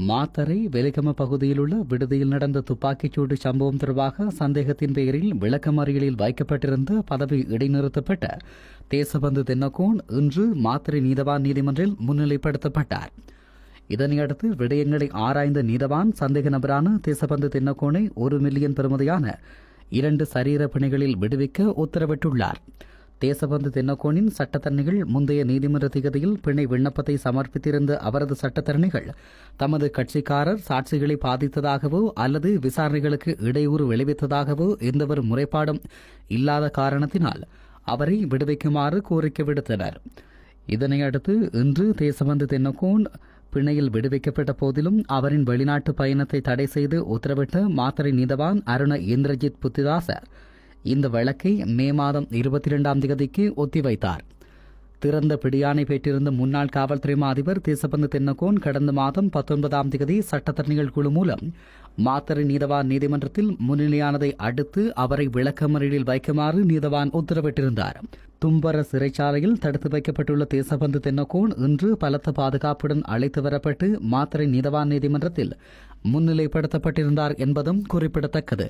மாத்தறை வெலிகம பகுதியில் உள்ள விடுதியில் நடந்த துப்பாக்கிச்சூடு சம்பவம் தொடர்பாக சந்தேகத்தின் பெயரில் விளக்கமறியலில் வைக்கப்பட்டிருந்த பதவி இடைநிறுத்தப்பட்ட தேசபந்து தென்னகோன் இன்று மாத்தறை நீதவான் நீதிமன்றில் முன்னிலைப்படுத்தப்பட்டார். இதனையடுத்து விடயங்களை ஆராய்ந்த நீதவான் சந்தேக நபரான தேசபந்து தென்னகோனை 1 மில்லியன் பெறுமதியான 2 சரீர பிணைகளில் விடுவிக்க உத்தரவிட்டுள்ளார். தேசபந்து தென்னகோனின் சட்டத்தரணிகள் முந்தைய நீதிமன்ற திகதியில் பிணை விண்ணப்பத்தை சமர்ப்பித்திருந்த அவரது சட்டத்தரணிகள் தமது கட்சிக்காரர் சாட்சிகளை பாதித்ததாகவோ அல்லது விசாரணைகளுக்கு இடையூறு விளைவித்ததாகவோ எந்தவொரு முறைப்பாடும் இல்லாத காரணத்தினால் அவரை விடுவிக்குமாறு கோரிக்கை விடுத்தனர். இதனையடுத்து இன்று தேசபந்து தென்னகோன் பிணையில் விடுவிக்கப்பட்ட போதிலும் அவரின் வெளிநாட்டு பயணத்தை தடை செய்து உத்தரவிட்ட மாத்தறை நீதவான் அருண இந்திரஜித் புத்திதாச இந்த வழக்கை மே மாதம் 22ஆம் தேதிக்கு ஒத்திவைத்தார். திறந்த பிடியாணை பெற்றிருந்த முன்னாள் காவல்துறை அதிபர் தேசபந்து தென்னகோன் கடந்த மாதம் 19ஆம் தேதி சட்டத்தரணிகள் குழு மூலம் மாத்தறை நீதவான் நீதிமன்றத்தில் முன்னிலையானதை அடுத்து அவரை விளக்கமறியலில் வைக்குமாறு நீதவான் உத்தரவிட்டிருந்தார். தும்பர சிறைச்சாலையில் தடுத்து வைக்கப்பட்டுள்ள தேசபந்து தென்னகோன் இன்று பலத்த பாதுகாப்புடன் அழைத்து வரப்பட்டு மாத்தறை நீதவான் நீதிமன்றத்தில் முன்னிலைப்படுத்தப்பட்டிருந்தார் என்பதும் குறிப்பிடத்தக்கது.